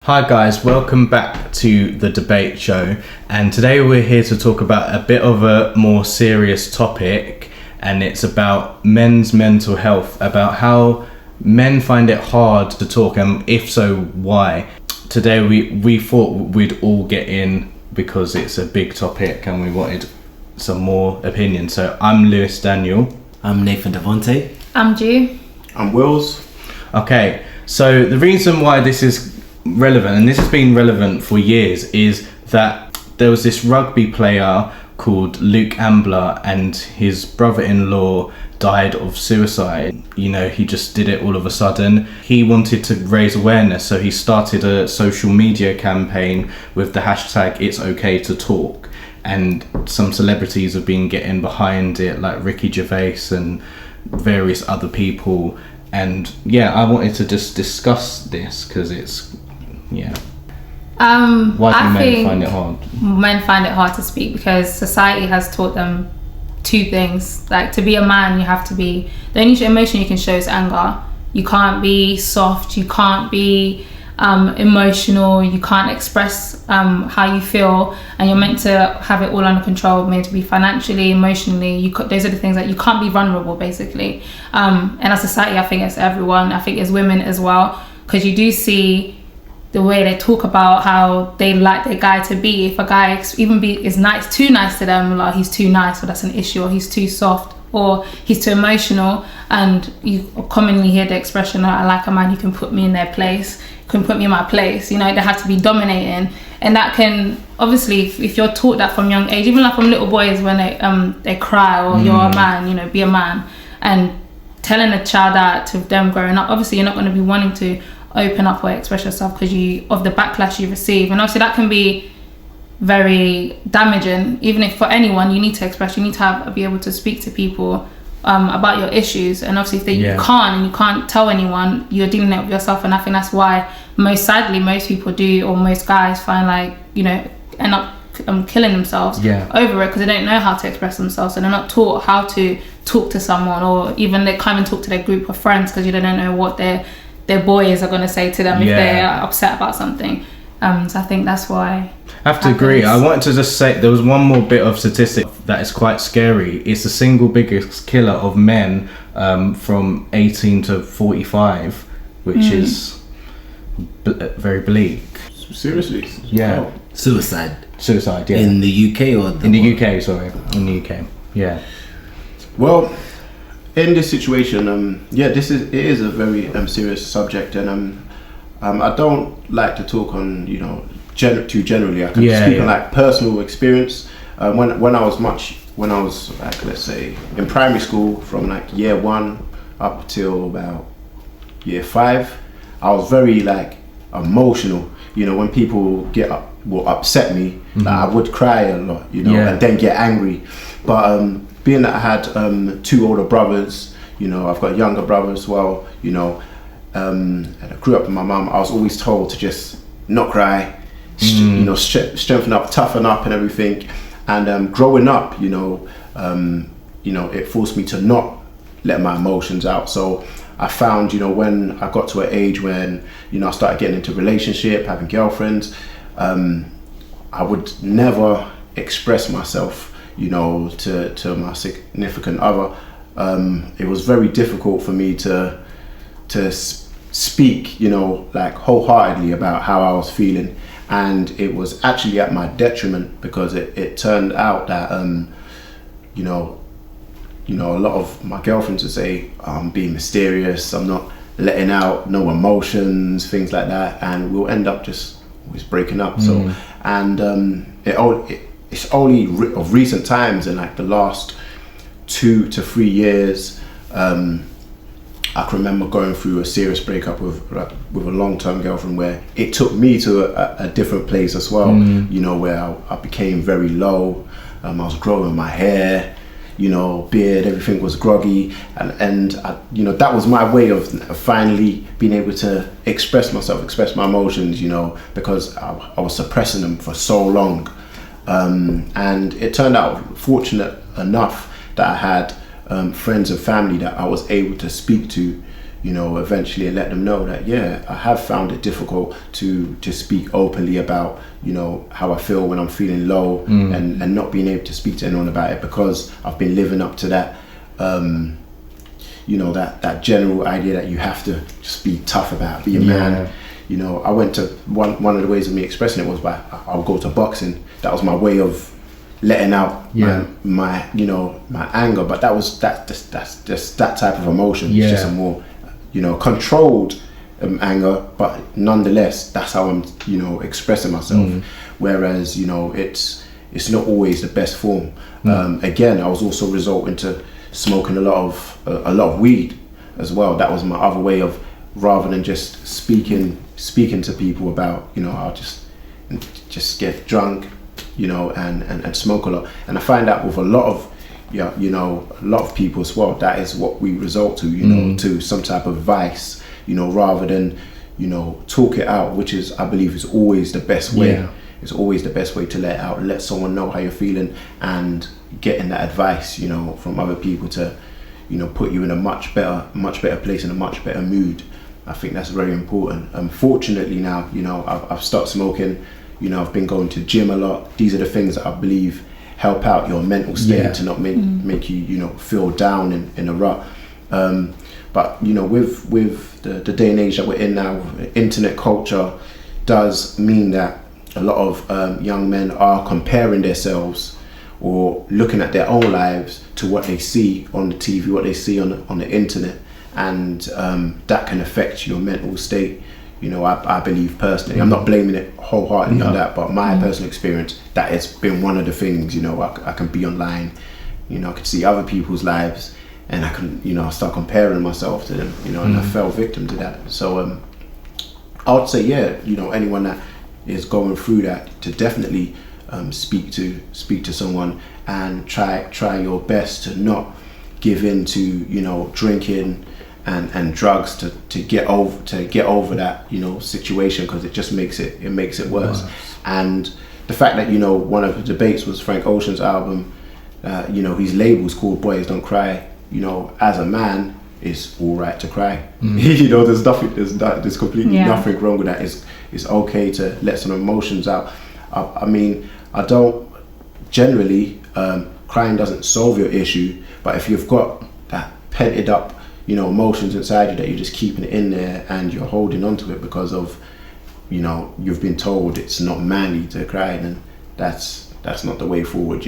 Hi guys, welcome back to the debate show, and today we're here to talk about a bit of a more serious topic, and it's about men's mental health, about how men find it hard to talk, and if so, why. Today we thought we'd all get in because it's a big topic and we wanted some more opinion. So I'm Lewis Daniel. I'm Nathan Devonte. I'm Ju. I'm Willz. Okay, so the reason why this is relevant, and this has been relevant for years, is that there was this rugby player called Luke Ambler, and his brother-in-law died of suicide. You know, he just did it all of a sudden. He wanted to raise awareness, so he started a social media campaign with the hashtag It's Okay to Talk, and some celebrities have been getting behind it, like Ricky Gervais and various other people. And yeah, I wanted to just discuss this because it's why do men find it hard? Men find it hard to speak because society has taught them two things. Like, to be a man, you have to be, the only emotion you can show is anger. You can't be soft, you can't be emotional, you can't express how you feel, and you're meant to have it all under control, meant to be financially, emotionally. Those are the things that you can't be vulnerable, basically. And as society, I think it's everyone. I think it's women as well, because you do see the way they talk about how they like their guy to be. If a guy is too nice to them, like he's too nice, or that's an issue, or he's too soft, or he's too emotional, and you commonly hear the expression, I like a man who can put me in their place, can put me in my place. You know, they have to be dominating, and that can obviously, if you're taught that from young age, even like from little boys when they cry, or you're a man, you know, be a man, and telling a child that to them growing up, obviously you're not going to be wanting to open up or express yourself because of the backlash you receive, and obviously that can be very damaging. Even if for anyone, you need to express, you need to be able to speak to people about your issues, and obviously if you can't tell anyone, you're dealing it with yourself. And I think that's why most people do, or most guys find, like, you know, end up killing themselves over it, because they don't know how to express themselves, and they're not taught how to talk to someone, or even they can't even talk to their group of friends because you don't know what their boys are going to say to them if they're upset about something. So I think that's why. I have to agree. I wanted to just say there was one more bit of statistic that is quite scary. It's the single biggest killer of men from 18 to 45, which is very bleak. Seriously? Yeah. Oh. Suicide, yeah. In the UK or in the UK, sorry. In the UK, yeah. Well, in this situation, it is a very serious subject, and I don't like to talk on, you know, too generally. I can speak on like personal experience. When I was like, let's say in primary school, from like year 1 up till about year 5, I was very like emotional. You know, when people will upset me, like, I would cry a lot, you know, and then get angry. But being that I had 2 older brothers, you know, I've got a younger brother as well, you know, and I grew up with my mum. I was always told to just not cry, you know, strengthen up, toughen up and everything. And growing up, you know, it forced me to not let my emotions out. So I found, you know, when I got to an age when, you know, I started getting into relationship, having girlfriends, I would never express myself, you know, to my significant other. It was very difficult for me to speak, you know, like wholeheartedly about how I was feeling, and it was actually at my detriment, because it turned out that you know, a lot of my girlfriends would say I'm being mysterious, I'm not letting out no emotions, things like that, and we'll end up just always breaking up. So, and it's only of recent times, in like the last 2 to 3 years, I can remember going through a serious breakup with a long-term girlfriend, where it took me to a different place as well. You know, where I became very low. I was growing my hair, you know, beard, everything was groggy, and I, you know, that was my way of finally being able to express myself, express my emotions, you know, because I was suppressing them for so long. And it turned out, fortunate enough, that I had friends and family that I was able to speak to, eventually let them know that, yeah, I have found it difficult to speak openly about, how I feel when I'm feeling low, and not being able to speak to anyone about it, because I've been living up to that, that general idea that you have to just be tough about it, be a man. I went to one of the ways of me expressing it was by, I'll go to boxing. That was my way of letting out my anger, but that's just that type of emotion. It's just a more controlled anger, but nonetheless that's how I'm expressing myself. Whereas it's not always the best form. Again, I was also resorting to smoking a lot of weed as well. That was my other way of, rather than just speaking to people about I'll just get drunk and smoke a lot. And I find that with a lot of people as well, that is what we resort to, to some type of vice, rather than, talk it out, which is, I believe, is always the best way. Yeah. It's always the best way to let out, let someone know how you're feeling, and getting that advice, from other people to, put you in a much better place, in a much better mood. I think that's very important. Fortunately now, I've stopped smoking. I've been going to gym a lot. These are the things that I believe help out your mental state, to not make you, feel down in a rut. But with the day and age that we're in now, internet culture does mean that a lot of young men are comparing themselves or looking at their own lives to what they see on the TV, what they see on the internet, and that can affect your mental state. I believe personally, I'm not blaming it wholeheartedly on that, but my personal experience, that has been one of the things. I can be online, I can see other people's lives, and I can, I start comparing myself to them, and I fell victim to that. So I would say, anyone that is going through that, to definitely speak to someone, and try your best to not give in to drinking and drugs to get over that situation, because it just makes it worse. And the fact that one of the debates was Frank Ocean's album, his label's called Boys Don't Cry. As a man, it's all right to cry. There's completely nothing wrong with that. It's okay to let some emotions out. I mean, I don't generally, crying doesn't solve your issue, but if you've got that pented up emotions inside you that you're just keeping it in there, and you're holding on to it because of you've been told it's not manly to cry, then that's not the way forward.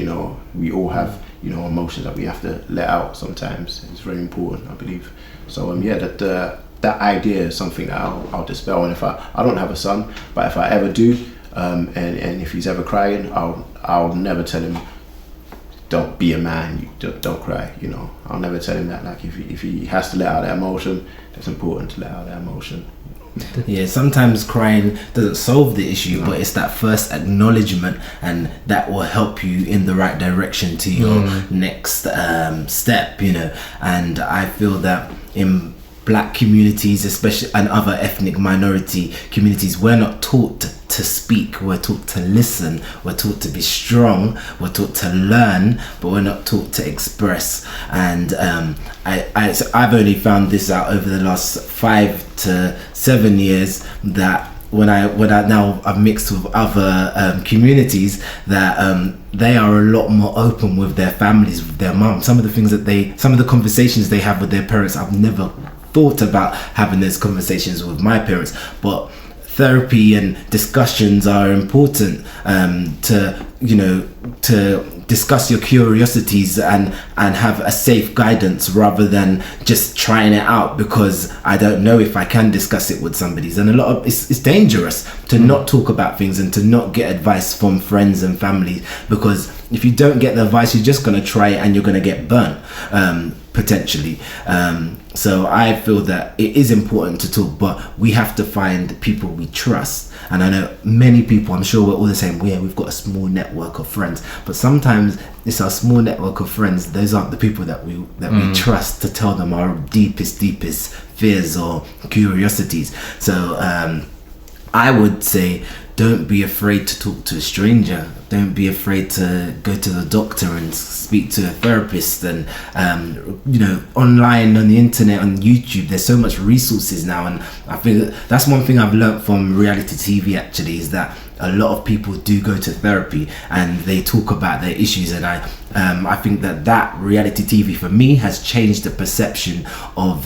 We all have emotions that we have to let out sometimes. It's very important, I believe. So that idea is something that I'll dispel. And if I don't have a son, but if I ever do, and if he's ever crying, I'll never tell him, don't be a man, don't cry. I'll never tell him that. Like, if he has to let out that emotion, it's important to let out that emotion. Yeah, sometimes crying doesn't solve the issue, but it's that first acknowledgement, and that will help you in the right direction to your next step. And I feel that in Black communities, especially, and other ethnic minority communities, we're not taught to speak. We're taught to listen. We're taught to be strong. We're taught to learn, but we're not taught to express. And I've only found this out over the last 5 to 7 years, that when I now I've mixed with other communities, that they are a lot more open with their families, with their mum. Some of the conversations they have with their parents, I've never thought about having those conversations with my parents. But therapy and discussions are important to discuss your curiosities and have a safe guidance, rather than just trying it out because I don't know if I can discuss it with somebody. And a lot of it's dangerous to not talk about things and to not get advice from friends and family, because if you don't get the advice, you're just going to try it and you're going to get burnt, potentially. So I feel that it is important to talk, but we have to find people we trust. And I know many people, I'm sure we're all the same, we've got a small network of friends, but sometimes it's our small network of friends, those aren't the people that we trust to tell them our deepest fears or curiosities. So I would say, don't be afraid to talk to a stranger. Don't be afraid to go to the doctor and speak to a therapist. And online on the internet, on YouTube, there's so much resources now. And I think that's one thing I've learned from reality TV actually, is that a lot of people do go to therapy and they talk about their issues. And I think that reality TV for me has changed the perception of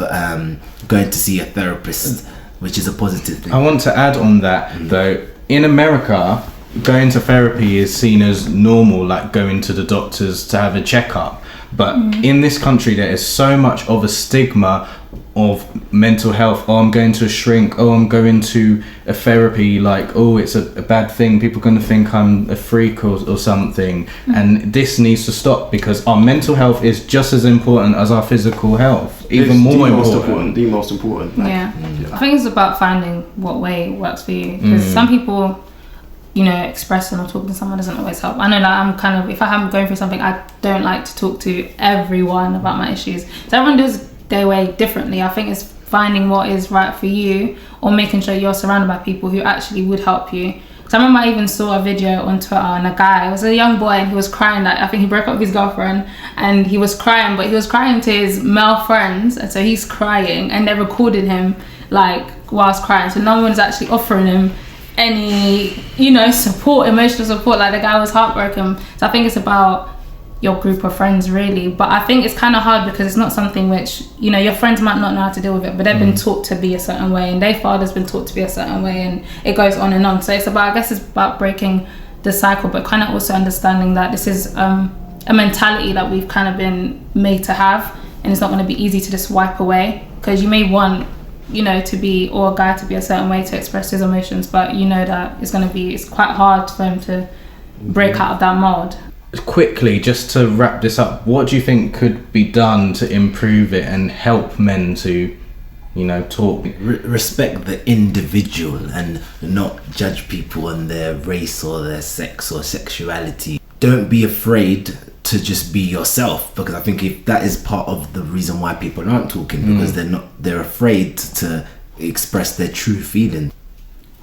going to see a therapist, which is a positive thing. I want to add on that though. In America, going to therapy is seen as normal, like going to the doctors to have a checkup. But in this country, there is so much of a stigma of mental health. Oh, I'm going to a shrink. Oh, I'm going to a therapy. Like, oh, it's a bad thing. People are going to think I'm a freak or something. And this needs to stop, because our mental health is just as important as our physical health. Even more important. The most important. Yeah. I think it's about finding what way works for you. Because some people, expressing or talking to someone doesn't always help. I know that I'm kind of, if I'm going through something, I don't like to talk to everyone about my issues. So everyone does their way differently. I think it's finding what is right for you, or making sure you're surrounded by people who actually would help you. Because I remember I even saw a video on Twitter, and a guy, it was a young boy, and he was crying that I think he broke up with his girlfriend, and he was crying, but he was crying to his male friends, and so he's crying, and they recorded him like whilst crying, so no one's actually offering him any support, emotional support. Like, the guy was heartbroken. So I think it's about your group of friends really, but I think it's kind of hard because it's not something which your friends might not know how to deal with it, but they've been taught to be a certain way, and their father's been taught to be a certain way, and it goes on and on. So it's about breaking the cycle, but kind of also understanding that this is a mentality that we've kind of been made to have, and it's not going to be easy to just wipe away, because you may want to be, or a guy to be a certain way to express his emotions, but that it's quite hard for him to break out of that mold. Quickly, just to wrap this up, what do you think could be done to improve it and help men to talk? Respect the individual and not judge people on their race or their sex or sexuality. Don't be afraid to just be yourself, because I think if that is part of the reason why people aren't talking, because they're afraid to express their true feelings.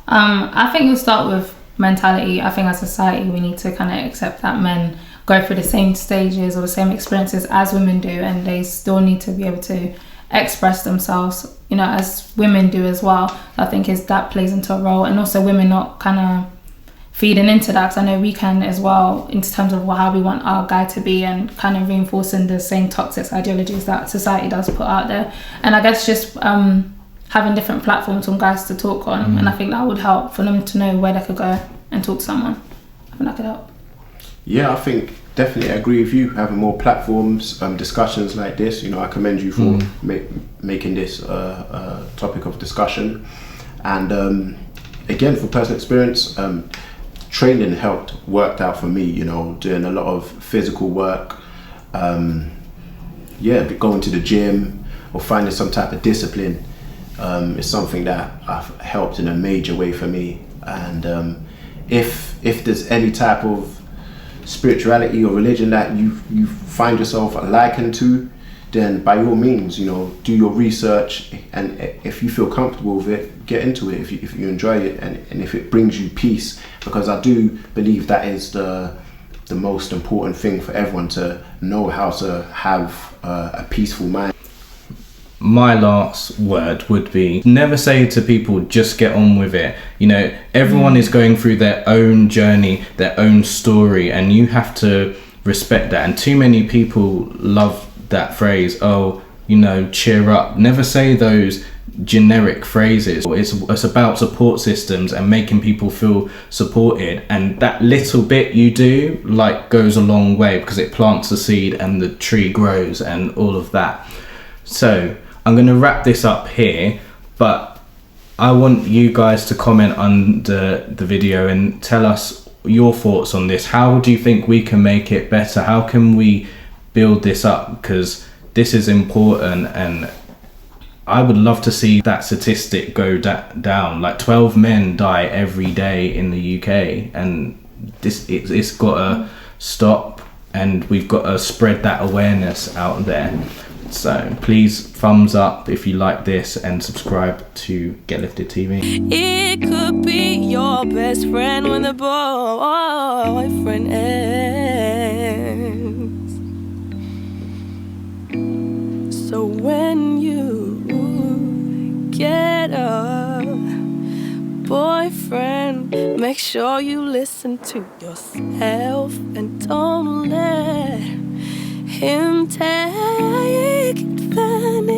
I think we'll start with mentality. I think as a society we need to kind of accept that men go through the same stages or the same experiences as women do, and they still need to be able to express themselves as women do as well. So I think that plays into a role, and also women not kind of feeding into that, because I know we can as well, in terms of how we want our guy to be, and kind of reinforcing the same toxic ideologies that society does put out there. And I guess just having different platforms for guys to talk on, and I think that would help for them to know where they could go and talk to someone. I think that could help. Yeah, I think definitely I agree with you. Having more platforms, discussions like this, I commend you for making this a topic of discussion. And again, from personal experience, training worked out for me, doing a lot of physical work, going to the gym or finding some type of discipline is something that I've helped in a major way for me. And if there's any type of spirituality or religion that you find yourself likened to, then by all means, do your research, and if you feel comfortable with it, get into it if you enjoy it, and if it brings you peace, because I do believe that is the most important thing for everyone to know, how to have a peaceful mind. My last word would be, never say to people, just get on with it. Everyone is going through their own journey, their own story, and you have to respect that. And too many people love that phrase, cheer up. Never say those generic phrases. It's about support systems and making people feel supported, and that little bit you do goes a long way, because it plants the seed and the tree grows and all of that. So I'm going to wrap this up here, but I want you guys to comment under the video and tell us your thoughts on this. How do you think we can make it better? How can we build this up? Because this is important, and I would love to see that statistic go down. 12 men die every day in the UK, and it's got to stop, and we've got to spread that awareness out there. So please thumbs up if you like this and subscribe to Get Lifted TV. It could be your best friend when the boyfriend ends. So when you get a boyfriend, make sure you listen to yourself and don't let him take advantage.